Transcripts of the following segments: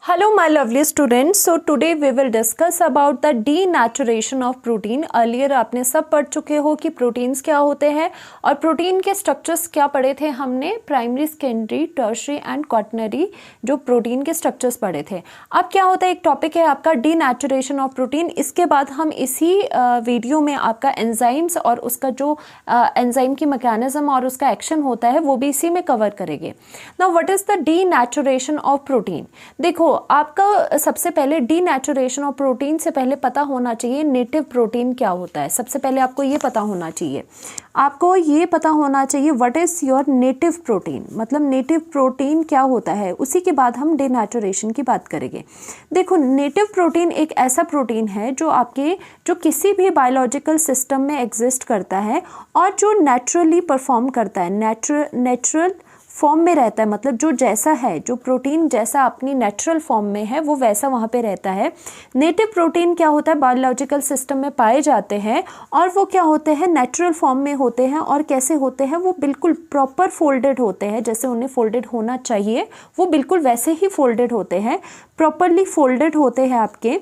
Hello my lovely students, so today we will discuss about the denaturation of protein। Earlier आपने सब पढ़ चुके हो कि प्रोटीन्स क्या होते हैं और प्रोटीन के स्ट्रक्चर्स क्या पढ़े थे हमने, primary, secondary, tertiary and quaternary जो प्रोटीन के स्ट्रक्चर्स पढ़े थे। अब क्या होता है, एक टॉपिक है आपका denaturation ऑफ प्रोटीन। इसके बाद हम इसी वीडियो में आपका एंजाइम्स और उसका जो एंजाइम की मैकेनिज्म और उसका एक्शन होता है वो भी इसी में कवर करेंगे। Now what is the denaturation of protein. देखो आपका सबसे पहले डीनेचुरेशन ऑफ प्रोटीन से पहले पता होना चाहिए नेटिव प्रोटीन क्या होता है। सबसे पहले आपको ये पता होना चाहिए, आपको ये पता होना चाहिए what is your native protein, मतलब नेटिव प्रोटीन क्या होता है। उसी के बाद हम डीनेचुरेशन की बात करेंगे। देखो नेटिव प्रोटीन एक ऐसा प्रोटीन है जो किसी भी बायोलॉजिकल सिस्टम में एग्जिस्ट करता है और जो नेचुरली परफॉर्म करता है, नेचुरल फॉर्म में रहता है, मतलब जो जैसा है, जो प्रोटीन जैसा अपनी नेचुरल फॉर्म में है वो वैसा वहाँ पे रहता है। नेटिव प्रोटीन क्या होता है, बायोलॉजिकल सिस्टम में पाए जाते हैं और वो क्या होते हैं, नेचुरल फॉर्म में होते हैं। और कैसे होते हैं, वो बिल्कुल प्रॉपर फोल्डेड होते हैं, जैसे उन्हें फोल्डेड होना चाहिए वो बिल्कुल वैसे ही फोल्डेड होते हैं, प्रॉपरली फोल्डेड होते हैं आपके।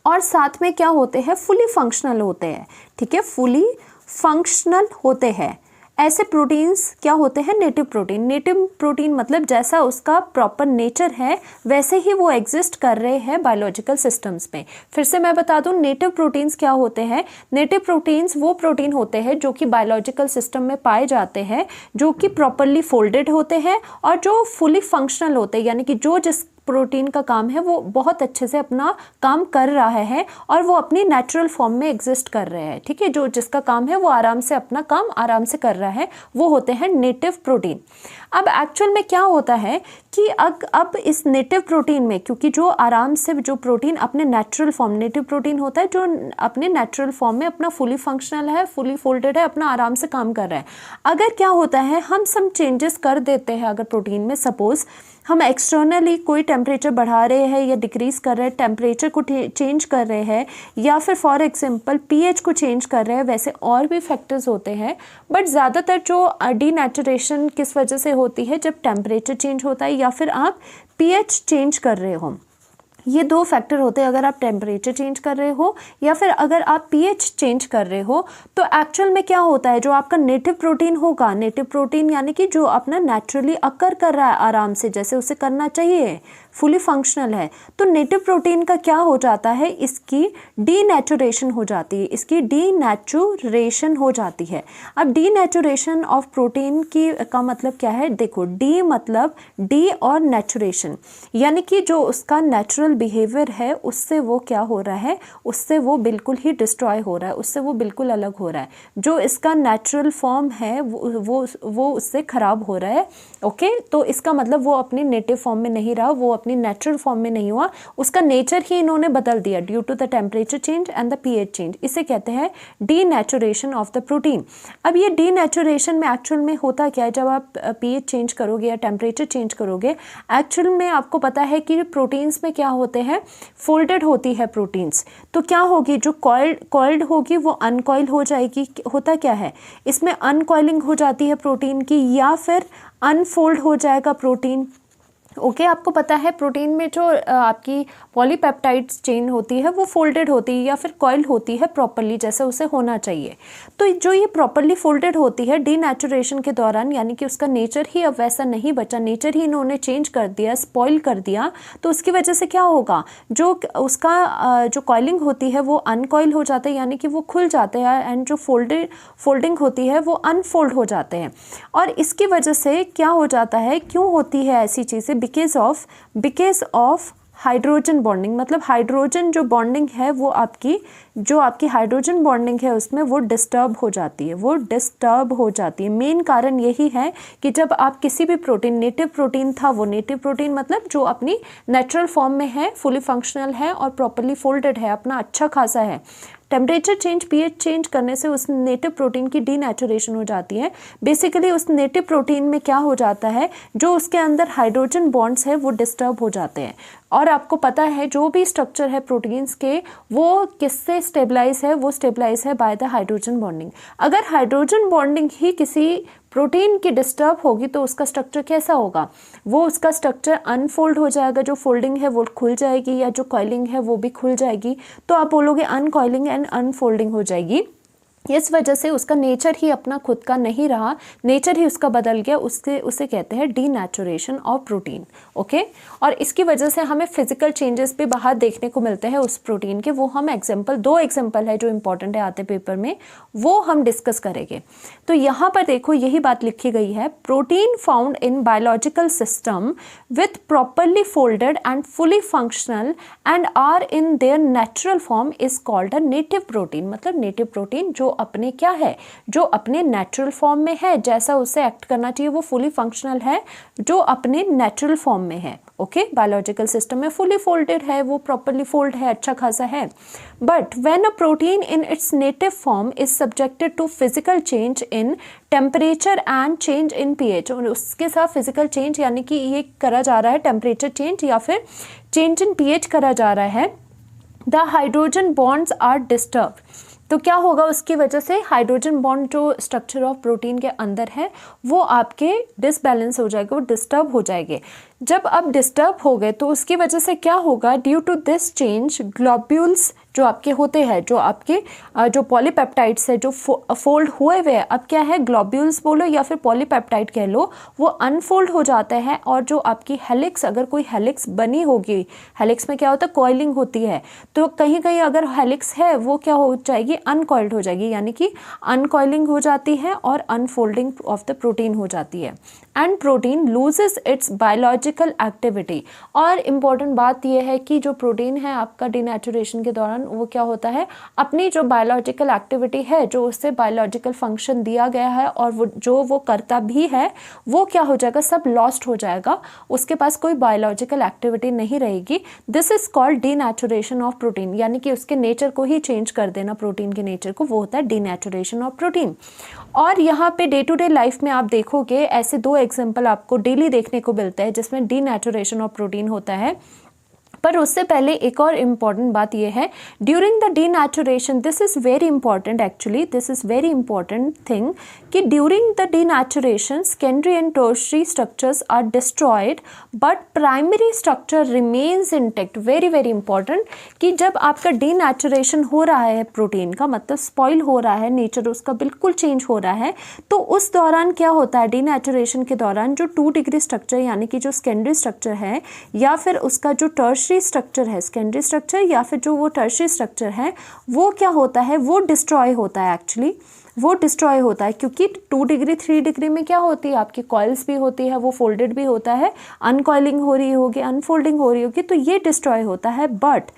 और साथ में क्या होते हैं, फुली फंक्शनल होते हैं। ठीक है, फुली फंक्शनल होते हैं। ऐसे प्रोटीन्स क्या होते हैं, नेटिव प्रोटीन। नेटिव प्रोटीन मतलब जैसा उसका प्रॉपर नेचर है वैसे ही वो एग्जिस्ट कर रहे हैं बायोलॉजिकल सिस्टम्स में। फिर से मैं बता दूं, नेटिव प्रोटीन्स क्या होते हैं। नेटिव प्रोटीन्स वो प्रोटीन होते हैं जो कि बायोलॉजिकल सिस्टम में पाए जाते हैं, जो कि प्रॉपरली फोल्डेड होते हैं और जो फुली फंक्शनल होते हैं, यानी कि जो जिस प्रोटीन का काम है वो बहुत अच्छे से अपना काम कर रहा है और वो अपनी नेचुरल फॉर्म में एग्जिस्ट कर रहे हैं। ठीक है, जो जिसका काम है वो आराम से अपना काम आराम से कर रहा है, वो होते हैं नेटिव प्रोटीन। अब एक्चुअल में क्या होता है कि अब इस नेटिव प्रोटीन में, क्योंकि जो आराम से जो प्रोटीन अपने नेचुरल फॉर्म, नेटिव प्रोटीन होता है जो अपने नेचुरल फॉर्म में अपना फुली फंक्शनल है, फुली फोल्डेड है, अपना आराम से काम कर रहा है। अगर क्या होता है, हम सम चेंजेस कर देते हैं अगर प्रोटीन में, सपोज हम एक्सटर्नली कोई टेम्परेचर बढ़ा रहे हैं या डिक्रीज कर रहे हैं, टेम्परेचर को चेंज कर रहे हैं, या फिर फॉर एग्जांपल पीएच को चेंज कर रहे हैं, वैसे और भी फैक्टर्स होते हैं। बट ज़्यादातर जो डीनेचुरेशन किस वजह से होती है, जब टेम्परेचर चेंज होता है या फिर आप पीएच चेंज कर रहे हो। ये दो फैक्टर होते हैं, अगर आप टेम्परेचर चेंज कर रहे हो या फिर अगर आप पीएच चेंज कर रहे हो। तो एक्चुअल में क्या होता है, जो आपका नेटिव प्रोटीन होगा, नेटिव प्रोटीन यानी कि जो अपना नेचुरली अकर कर रहा है आराम से जैसे उसे करना चाहिए, फुली फंक्शनल है, तो नेटिव प्रोटीन का क्या हो जाता है, इसकी डीनेचुरेशन हो जाती है, इसकी डीनेचुरेशन हो जाती है। अब डीनेचुरेशन ऑफ प्रोटीन का मतलब क्या है, देखो डी मतलब डी और नेचुरेशन, यानी कि जो उसका नेचुरल बिहेवियर है उससे वो क्या हो रहा है, उससे वो बिल्कुल ही डिस्ट्रॉय हो रहा है, उससे वो बिल्कुल अलग हो रहा है। जो इसका नेचुरल फॉर्म है वो उससे ख़राब हो रहा है। ओके, तो इसका मतलब वो अपनी नेटिव फॉर्म में नहीं रहा, वो अपनी नेचुरल फॉर्म में नहीं हुआ, उसका नेचर ही इन्होंने बदल दिया due to the temperature change and the pH change. इसे कहते हैं डीनेचुरेशन ऑफ द प्रोटीन। अब ये डीनेचुरेशन में एक्चुअल में होता क्या है, जब आप पीएच चेंज करोगे या टेम्परेचर चेंज करोगे, एक्चुअल में आपको पता है कि प्रोटीन्स में क्या होते हैं, फोल्डेड होती है प्रोटीन्स। तो क्या होगी, जो कॉइल्ड होगी वो अनकॉइल हो जाएगी। होता क्या है, इसमें अनकॉइलिंग हो जाती है प्रोटीन की, या फिर अनफोल्ड हो जाएगा प्रोटीन। ओके, आपको पता है प्रोटीन में जो आपकी पॉलीपेप्टाइड्स चेन होती है वो फोल्डेड होती है या फिर कॉइल होती है प्रॉपरली जैसे उसे होना चाहिए। तो जो ये प्रॉपरली फोल्डेड होती है डीनेचुरेशन के दौरान, यानी कि उसका नेचर ही अब वैसा नहीं बचा, नेचर ही इन्होंने चेंज कर दिया, स्पॉइल कर दिया, तो उसकी वजह से क्या होगा, जो उसका जो कॉइलिंग होती है वो अनकॉइल हो जाता है, यानी कि वो खुल जाते हैं, एंड जो फोल्डिंग होती है वो अनफोल्ड हो जाते हैं। और इसकी वजह से क्या हो जाता है, क्यों होती है ऐसी चीज़ें, बिकॉज ऑफ हाइड्रोजन बॉन्डिंग। मतलब हाइड्रोजन जो बॉन्डिंग है वो आपकी हाइड्रोजन बॉन्डिंग है उसमें वो डिस्टर्ब हो जाती है, मेन कारण यही है कि जब आप किसी भी प्रोटीन, नेटिव प्रोटीन था वो, नेटिव प्रोटीन मतलब जो अपनी नेचुरल फॉर्म में है, फुली फंक्शनल है और प्रॉपरली फोल्डेड है, अपना अच्छा खासा है, टेम्परेचर चेंज, पीएच चेंज करने से उस नेटिव प्रोटीन की डीनेचुरेशन हो जाती है। बेसिकली उस नेटिव प्रोटीन में क्या हो जाता है, जो उसके अंदर हाइड्रोजन बॉन्ड्स है वो डिस्टर्ब हो जाते हैं। और आपको पता है जो भी स्ट्रक्चर है प्रोटीन्स के वो किससे स्टेबलाइज है, वो स्टेबलाइज है बाय द हाइड्रोजन बॉन्डिंग। अगर हाइड्रोजन बॉन्डिंग ही किसी प्रोटीन की डिस्टर्ब होगी तो उसका स्ट्रक्चर कैसा होगा, वो उसका स्ट्रक्चर अनफोल्ड हो जाएगा, जो फोल्डिंग है वो खुल जाएगी या जो कॉइलिंग है वो भी खुल जाएगी, तो आप बोलोगे अनकॉइलिंग एंड अनफोल्डिंग हो जाएगी। इस वजह से उसका नेचर ही अपना खुद का नहीं रहा, नेचर ही उसका बदल गया, उसे कहते हैं डीनेचुरेशन ऑफ प्रोटीन। ओके, और इसकी वजह से हमें फिजिकल चेंजेस भी बाहर देखने को मिलते हैं उस प्रोटीन के, वो हम दो एग्जाम्पल है जो इंपॉर्टेंट है आते पेपर में, वो हम डिस्कस करेंगे। तो यहाँ पर देखो यही बात लिखी गई है, protein found in biological system with properly folded and fully functional and are in their natural form is called a native protein. मतलब नेटिव प्रोटीन जो अपने क्या है, जो अपने नेचुरल फॉर्म में है, जैसा उसे एक्ट करना चाहिए वो फुली फंक्शनल है, जो अपने नेचुरल फॉर्म में है। ओके, बायोलॉजिकल सिस्टम में फुली फोल्डेड है, वो प्रॉपरली फोल्ड है, अच्छा खासा है। But when a protein in its native form is subjected to physical change in temperature and change in pH, और उसके साथ फिजिकल चेंज यानी कि ये करा जा रहा है टेम्परेचर चेंज या फिर चेंज इन पीएच करा जा रहा है, the hydrogen bonds are disturb. तो क्या होगा, उसकी वजह से हाइड्रोजन बॉन्ड जो स्ट्रक्चर ऑफ प्रोटीन के अंदर है वो आपके डिसबैलेंस हो जाएगा, वो डिस्टर्ब हो जाएंगे। जब अब डिस्टर्ब हो गए तो उसकी वजह से क्या होगा, due to this change globules जो आपके होते हैं, जो आपके जो पॉलीपेप्टाइड्स है जो फोल्ड हुए हुए हैं, अब क्या है ग्लोब्यूल्स बोलो या फिर पॉलीपेप्टाइड कह लो, वो अनफोल्ड हो जाते हैं, और जो आपकी हेलिक्स, अगर कोई हेलिक्स बनी होगी, हेलिक्स में क्या होता है कॉइलिंग होती है, तो कहीं कहीं अगर हेलिक्स है वो क्या हो जाएगी, अनकॉइल्ड हो जाएगी, यानी कि अनकॉइलिंग हो जाती है और अनफोल्डिंग ऑफ द प्रोटीन हो जाती है, and protein loses it's biological activity. और इम्पॉर्टेंट बात यह है कि जो प्रोटीन है आपका डीनेचुरेशन के दौरान वो क्या होता है, अपनी जो बायोलॉजिकल एक्टिविटी है, जो उससे बायोलॉजिकल फंक्शन दिया गया है और वो करता भी है, वो क्या हो जाएगा, सब लॉस्ट हो जाएगा, उसके पास कोई बायोलॉजिकल एक्टिविटी नहीं रहेगी। This is called denaturation of protein, यानी कि उसके नेचर को ही चेंज कर देना, प्रोटीन के नेचर को, वो होता है डीनेचुरेशन ऑफ प्रोटीन। और यहाँ पे डे टू डे लाइफ में आप देखोगे ऐसे दो एग्जाम्पल आपको डेली देखने को मिलते हैं जिसमें डीनेचुरेशन ऑफ प्रोटीन होता है। पर उससे पहले एक और इम्पॉर्टेंट बात यह है, during the denaturation, this is very important, actually this is very important thing, कि during the denaturation secondary and tertiary structures are destroyed but primary structure remains intact. Very very important, कि जब आपका denaturation हो रहा है protein का, मतलब spoil हो रहा है, नेचर उसका बिल्कुल चेंज हो रहा है, तो उस दौरान क्या होता है, डीनेचुरेशन के दौरान जो 2 डिग्री स्ट्रक्चर यानी कि जो सेकेंडरी स्ट्रक्चर है या फिर उसका जो टर्शियरी स्ट्रक्चर है, सेकेंडरी स्ट्रक्चर या फिर जो वो टर्शियरी स्ट्रक्चर है, वो क्या होता है, वो डिस्ट्रॉय होता है। एक्चुअली वो डिस्ट्रॉय होता है क्योंकि 2 डिग्री 3 डिग्री में क्या होती है, आपकी कॉइल्स भी होती है, वो फोल्डेड भी होता है, अनकॉइलिंग हो रही होगी, अनफोल्डिंग हो रही होगी, तो ये डिस्ट्रॉय होता है। बट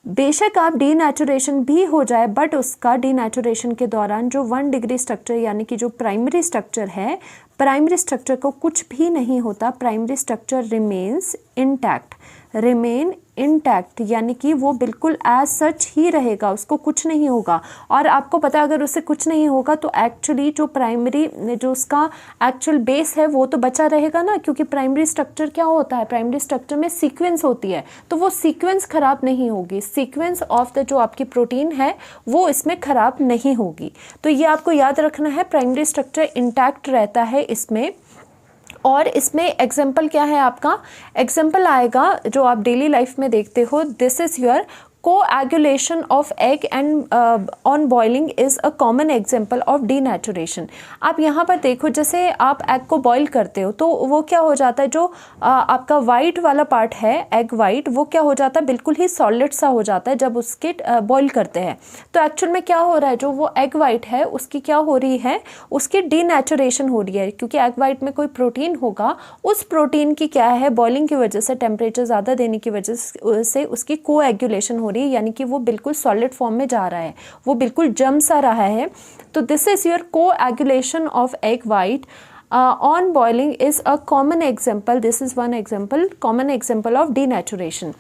बेशक आप डीनेचुरेशन भी हो जाए, बट उसका डीनेचुरेशन के दौरान जो 1 डिग्री स्ट्रक्चर यानी कि जो प्राइमरी स्ट्रक्चर है, प्राइमरी स्ट्रक्चर को कुछ भी नहीं होता, primary structure remains intact, remain intact, यानी कि वो बिल्कुल एज सच ही रहेगा, उसको कुछ नहीं होगा। और आपको पता है अगर उससे कुछ नहीं होगा तो एक्चुअली जो प्राइमरी जो उसका एक्चुअल बेस है वो तो बचा रहेगा ना, क्योंकि प्राइमरी स्ट्रक्चर क्या होता है, प्राइमरी स्ट्रक्चर में सीक्वेंस होती है, तो वो सीक्वेंस खराब नहीं होगी, सीक्वेंस ऑफ द जो आपकी प्रोटीन है वो इसमें खराब नहीं होगी। तो ये आपको याद रखना है, प्राइमरी स्ट्रक्चर इंटैक्ट रहता है इसमें। और इसमें एग्जाम्पल क्या है आपका, एग्जाम्पल आएगा जो आप डेली लाइफ में देखते हो, this is your coagulation of egg and on boiling is a common example of denaturation. आप यहाँ पर देखो, जैसे आप एग को बॉईल करते हो तो वो क्या हो जाता है, जो आपका वाइट वाला पार्ट है एग वाइट, वो क्या हो जाता है, बिल्कुल ही सॉलिड सा हो जाता है जब उसके बॉईल करते हैं। तो एक्चुअल में क्या हो रहा है, जो वो एग वाइट है उसकी क्या हो रही है, उसकी डीनेचुरेशन हो रही है, क्योंकि एग वाइट में कोई प्रोटीन होगा, उस प्रोटीन की क्या है, बॉइलिंग की वजह से, टेम्परेचर ज़्यादा देने की वजह से उसकी कोएगुलेशन हो, यानी कि वो बिल्कुल सॉलिड फॉर्म में जा रहा है, वो बिल्कुल जम सा रहा है। तो this is your coagulation of egg white on boiling is a common example, this is one example, common example of denaturation.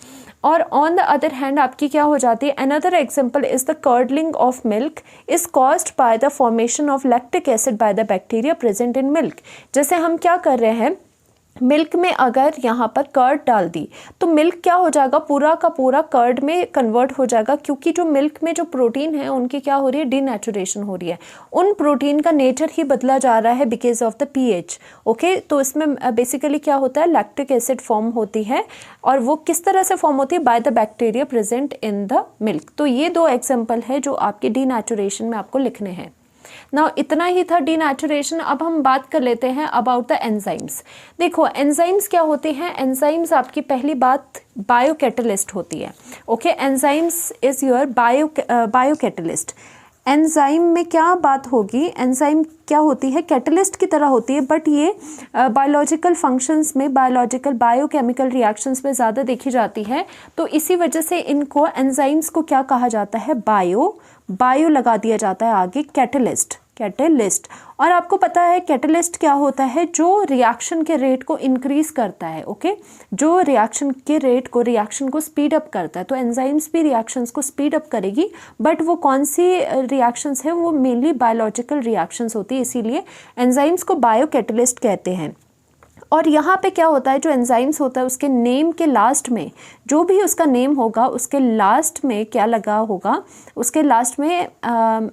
और ऑन द अदर हैंड आपकी क्या हो जाती है, another example is the curdling of milk is caused by the formation of lactic acid by the bacteria present in milk. जैसे हम क्या कर रहे हैं, मिल्क में अगर यहाँ पर कर्ड डाल दी तो मिल्क क्या हो जाएगा, पूरा का पूरा कर्ड में कन्वर्ट हो जाएगा, क्योंकि जो मिल्क में जो प्रोटीन है उनकी क्या हो रही है, डीनेचुरेशन हो रही है। उन प्रोटीन का नेचर ही बदला जा रहा है because of the pH. Okay, तो इसमें बेसिकली क्या होता है, लैक्टिक एसिड फॉर्म होती है, और वो किस तरह से फॉर्म होती है, by the bacteria present in the milk. तो ये दो एग्जाम्पल है जो आपके डीनेचुरेशन में आपको लिखने हैं। ना इतना ही था डीनेचुरेशन। अब हम बात कर लेते हैं अबाउट द एंजाइम्स। देखो एंजाइम्स क्या होते हैं, एंजाइम्स आपकी पहली बात बायोकैटलिस्ट होती है। Okay, enzymes is your biocatalyst. Enzyme में क्या बात होगी, एंजाइम क्या होती है, कैटलिस्ट की तरह होती है, बट ये बायोलॉजिकल फंक्शंस में, बायोलॉजिकल बायोकेमिकल रिएक्शंस में ज़्यादा देखी जाती है। तो इसी वजह से इनको एंजाइम्स को क्या कहा जाता है, बायो लगा दिया जाता है आगे, कैटलिस्ट। और आपको पता है कैटलिस्ट क्या होता है, जो रिएक्शन के रेट को इंक्रीज करता है। ओके, जो रिएक्शन के रेट को, रिएक्शन को स्पीड अप करता है। तो एंजाइम्स भी रिएक्शंस को स्पीड अप करेगी, बट वो कौन सी रिएक्शंस है, वो मेनली बायोलॉजिकल रिएक्शंस होती है, इसीलिए एंजाइम्स को बायो कैटलिस्ट कहते हैं। और यहाँ पे क्या होता है, जो एंजाइम्स होता है उसके नेम के लास्ट में, जो भी उसका नेम होगा उसके लास्ट में क्या लगा होगा, उसके लास्ट में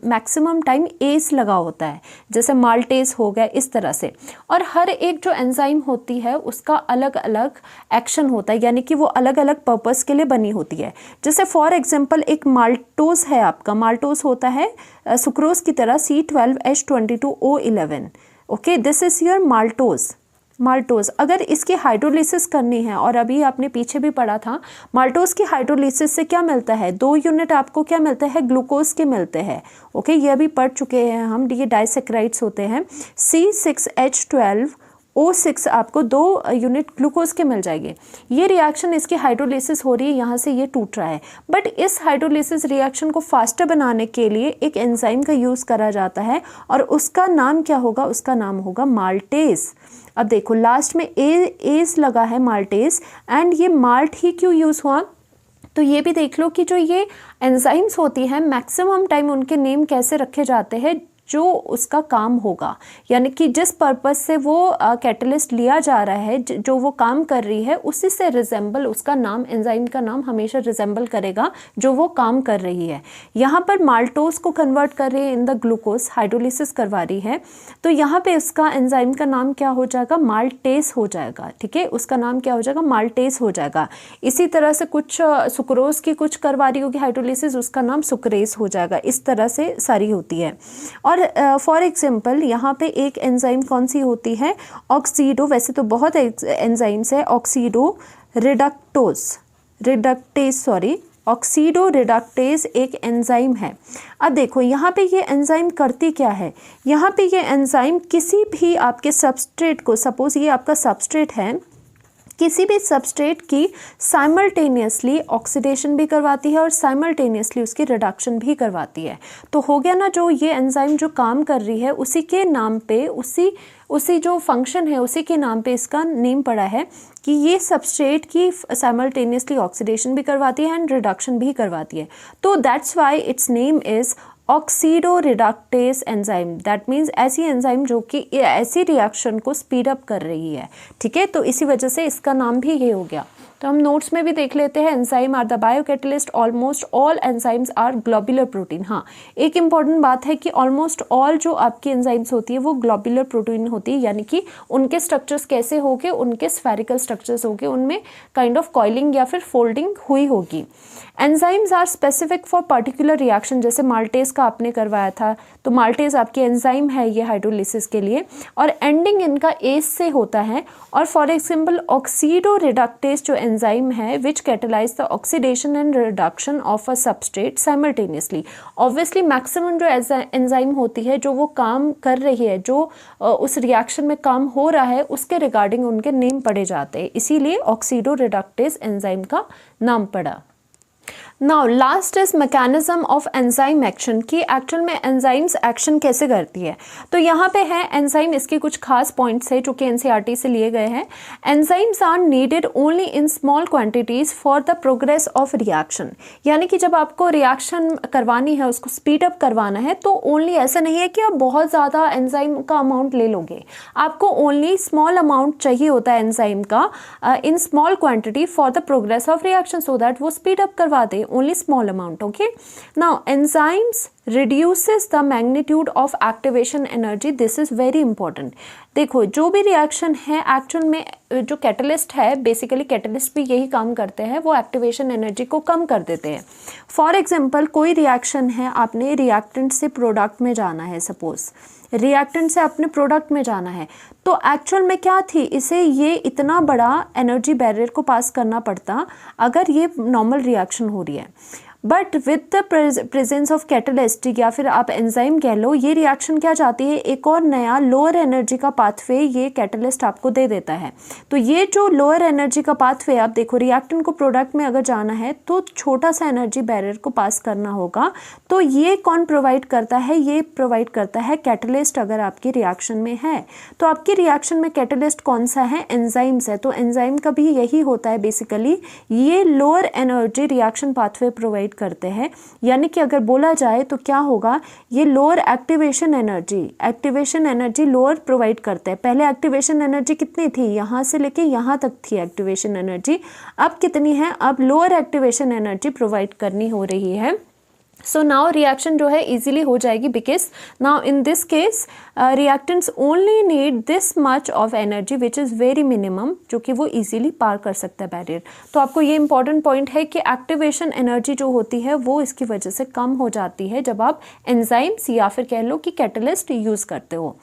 मैक्सिमम टाइम एस लगा होता है, जैसे माल्टेस हो गया, इस तरह से। और हर एक जो एंजाइम होती है उसका अलग अलग एक्शन होता है, यानी कि वो अलग अलग पर्पस के लिए बनी होती है। जैसे फॉर एग्जांपल एक माल्टोस है आपका, माल्टोस होता है सुक्रोज की तरह C12H22O11। Okay, this is your maltose. अगर इसकी हाइड्रोलिसिस करनी है, और अभी आपने पीछे भी पढ़ा था, माल्टोज की हाइड्रोलिसिस से क्या मिलता है, 2 यूनिट आपको क्या मिलते हैं, ग्लूकोज के मिलते हैं। ओके, ये अभी पढ़ चुके हैं हम, ये डाइसेक्राइड्स होते हैं। C6H12O6 आपको 2 यूनिट ग्लूकोज के मिल जाएंगे। ये रिएक्शन, इसकी हाइड्रोलिसिस हो रही है, यहाँ से ये टूट रहा है, बट इस हाइड्रोलिसिस रिएक्शन को फास्टर बनाने के लिए एक एंजाइम का यूज़ करा जाता है, और उसका नाम क्या होगा, उसका नाम होगा माल्टेस। अब देखो लास्ट में एस लगा है, माल्टेस, एंड ये माल्ट ही क्यों यूज़ हुआ, तो ये भी देख लो कि जो ये एंजाइम्स होती हैं मैक्सिमम टाइम उनके नेम कैसे रखे जाते हैं, जो उसका काम होगा, यानी कि जिस पर्पस से वो कैटलिस्ट लिया जा रहा है, जो वो काम कर रही है, उसी से रिजेंबल उसका नाम, एंजाइम का नाम हमेशा रिजेंबल करेगा जो वो काम कर रही है। यहाँ पर माल्टोज को कन्वर्ट कर रही है इन द ग्लूकोज, हाइड्रोलिसिस करवा रही है, तो यहाँ पे उसका एंजाइम का नाम क्या हो जाएगा, माल्टेस हो जाएगा। ठीक है, उसका नाम क्या हो जाएगा, माल्टेस हो जाएगा। इसी तरह से कुछ सुक्रोज की कुछ करवा रही होगी हाइड्रोलिसिस, उसका नाम सुक्रेस हो जाएगा। इस तरह से सारी होती है। और फॉर एग्जांपल यहाँ पे एक एंजाइम कौन सी होती है, ऑक्सीडो, वैसे तो बहुत एंजाइम्स है, ऑक्सीडो रिडक्टेस एक एंजाइम है। अब देखो यहाँ पे ये एंजाइम करती क्या है, यहाँ पे ये एंजाइम किसी भी आपके सबस्ट्रेट को, सपोज ये आपका सबस्ट्रेट है, किसी भी सबस्ट्रेट की साइमल्टेनियसली ऑक्सीडेशन भी करवाती है और साइमल्टेनियसली उसकी रिडक्शन भी करवाती है। तो हो गया ना, जो ये एंजाइम जो काम कर रही है उसी के नाम पे, उसी जो फंक्शन है उसी के नाम पे इसका नेम पड़ा है कि ये सबस्ट्रेट की साइमल्टेनियसली ऑक्सीडेशन भी करवाती है एंड रिडक्शन भी करवाती है। तो that's why it's name is oxido reductase enzyme. That means ऐसी एंजाइम जो कि ऐसी रिएक्शन को स्पीड अप कर रही है। ठीक है, तो इसी वजह से इसका नाम भी ये हो गया। तो हम नोट्स में भी देख लेते हैं, enzyme are the biocatalyst, almost all enzymes are globular protein. हाँ, एक इंपॉर्टेंट बात है कि ऑलमोस्ट ऑल जो आपकी एंजाइम्स होती है वो ग्लोबुलर प्रोटीन होती है, यानी कि उनके स्ट्रक्चर्स कैसे होंगे, उनके स्फेरिकल स्ट्रक्चर्स होंगे, उनमें काइंड ऑफ कॉइलिंग या फिर फोल्डिंग हुई होगी। Enzymes are specific for particular reaction, जैसे माल्टेज का आपने करवाया था, तो माल्टेज आपकी एंजाइम है ये हाइड्रोलिसिस के लिए, और एंडिंग इनका एस से होता है। और फॉर एग्जांपल ऑक्सीडो रिडक्टेस जो एंजाइम है which catalyze the oxidation and reduction of a substrate simultaneously. Obviously maximum जो एंजाइम होती है जो वो काम कर रही है, जो उस रिएक्शन में काम हो रहा है, उसके रिगार्डिंग उनके नेम पड़े जाते हैं, इसीलिए ऑक्सीडो रिडक्टेस एंजाइम का नाम पड़ा। Now last is mechanism of enzyme action, कि एक्चुअल में एंजाइम्स एक्शन कैसे करती है। तो यहाँ पे है एंजाइम, इसके कुछ खास पॉइंट्स है जो कि एनसीईआरटी से लिए गए हैं। Enzymes are needed only in small quantities for the progress of reaction, यानी कि जब आपको रिएक्शन करवानी है, उसको स्पीड अप करवाना है, तो ओनली ऐसा नहीं है कि आप बहुत ज़्यादा एंजाइम का अमाउंट ले लोगे, आपको ओनली स्मॉल अमाउंट चाहिए होता है एंजाइम का in small quantity for the progress of reaction, so that वो स्पीड अप करवा दे, only small amount. Okay, now enzymes reduces the magnitude of activation energy. This is very important. देखो जो भी reaction है एक्चुअल में जो catalyst है, basically catalyst भी यही काम करते हैं, वो एक्टिवेशन एनर्जी को कम कर देते हैं। फॉर एग्जांपल कोई रिएक्शन है, आपने रिएक्टेंट से प्रोडक्ट में जाना है, सपोज रिएक्टेंट से अपने प्रोडक्ट में जाना है, तो एक्चुअल में क्या थी, इसे ये इतना बड़ा एनर्जी बैरियर को पास करना पड़ता अगर ये नॉर्मल रिएक्शन हो रही है। But with the presence of catalyst या फिर आप एंजाइम कह लो, ये रिएक्शन क्या चाहती है, एक और नया लोअर एनर्जी का पाथवे ये कैटलिस्ट आपको दे देता है। तो ये जो लोअर एनर्जी का पाथवे, आप देखो रिएक्टेंट को प्रोडक्ट में अगर जाना है तो छोटा सा एनर्जी बैरियर को पास करना होगा, तो ये कौन प्रोवाइड करता है, ये प्रोवाइड करता है कैटलिस्ट। अगर आपकी रिएक्शन में है तो आपकी रिएक्शन में कैटलिस्ट कौन सा है, एंजाइम्स है। तो एंजाइम का भी यही होता है, बेसिकली ये lower energy reaction pathway provide करते हैं। यानी कि अगर बोला जाए तो क्या होगा, ये lower activation energy lower provide करते हैं। पहले एक्टिवेशन एनर्जी कितनी थी, यहाँ से लेके यहाँ तक थी एक्टिवेशन एनर्जी, अब कितनी है, अब लोअर एक्टिवेशन एनर्जी प्रोवाइड करनी हो रही है। सो नाउ रिएक्शन जो है इजीली हो जाएगी, because now in this case reactants only need this much of energy which is very minimum, जो कि वो इजीली पार कर सकता है बैरियर। तो आपको ये इंपॉर्टेंट पॉइंट है कि एक्टिवेशन एनर्जी जो होती है वो इसकी वजह से कम हो जाती है जब आप एंजाइम्स या फिर कह लो कि कैटलिस्ट यूज़ करते हो।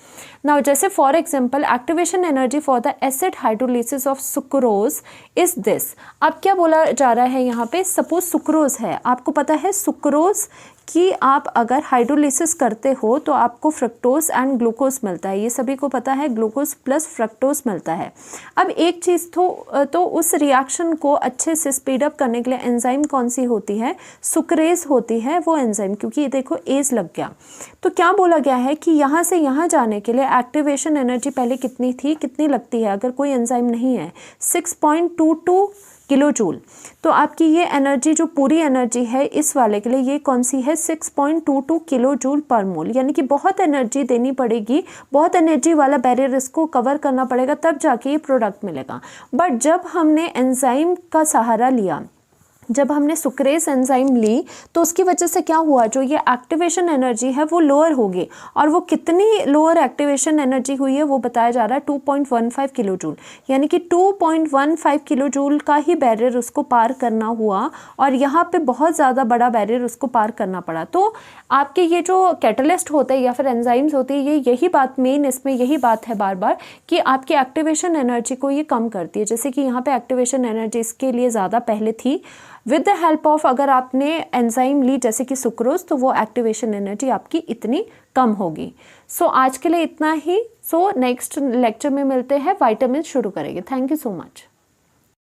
नाउ जैसे for example activation energy for the acid hydrolysis of sucrose is this. अब क्या बोला जा रहा है यहाँ पे, सपोज सुक्रोज है, आपको पता है सुक्रोज कि आप अगर हाइड्रोलिसिस करते हो तो आपको फ्रक्टोज एंड ग्लूकोज मिलता है, ये सभी को पता है, ग्लूकोज प्लस फ्रक्टोज मिलता है। अब एक चीज़ तो उस रिएक्शन को अच्छे से स्पीड अप करने के लिए एंजाइम कौन सी होती है, सुक्रेज होती है वो एंजाइम, क्योंकि ये देखो एज लग गया। तो क्या बोला गया है कि यहाँ से यहाँ जाने के लिए एक्टिवेशन एनर्जी पहले कितनी थी, कितनी लगती है, अगर कोई एंजाइम नहीं है 6.22 किलो जूल। तो आपकी ये एनर्जी जो पूरी एनर्जी है इस वाले के लिए ये कौन सी है, 6.22 किलो जूल पर मोल। यानी कि बहुत एनर्जी देनी पड़ेगी, बहुत एनर्जी वाला बैरियर इसको कवर करना पड़ेगा, तब जाके ये प्रोडक्ट मिलेगा। बट जब हमने एंजाइम का सहारा लिया, जब हमने सुक्रेज एंजाइम ली, तो उसकी वजह से क्या हुआ, जो ये एक्टिवेशन एनर्जी है वो लोअर होगी। और वो कितनी लोअर एक्टिवेशन एनर्जी हुई है वो बताया जा रहा है 2.15 किलो जूल। यानी कि 2.15 किलो जूल का ही बैरियर उसको पार करना हुआ, और यहाँ पे बहुत ज़्यादा बड़ा बैरियर उसको पार करना पड़ा। तो आपके ये जो कैटलिस्ट होते हैं या फिर एंजाइम्स होते हैं, ये यही बात मेन इसमें यही बात है बार बार कि आपकी एक्टिवेशन एनर्जी को ये कम करती है। जैसे कि यहाँ पे एक्टिवेशन एनर्जी इसके लिए ज़्यादा पहले थी, विद द हेल्प ऑफ अगर आपने एंजाइम ली जैसे कि सुक्रोज, तो वो एक्टिवेशन एनर्जी आपकी इतनी कम होगी। सो आज के लिए इतना ही। सो नेक्स्ट लेक्चर में मिलते हैं, विटामिन शुरू करेंगे। Thank you so much.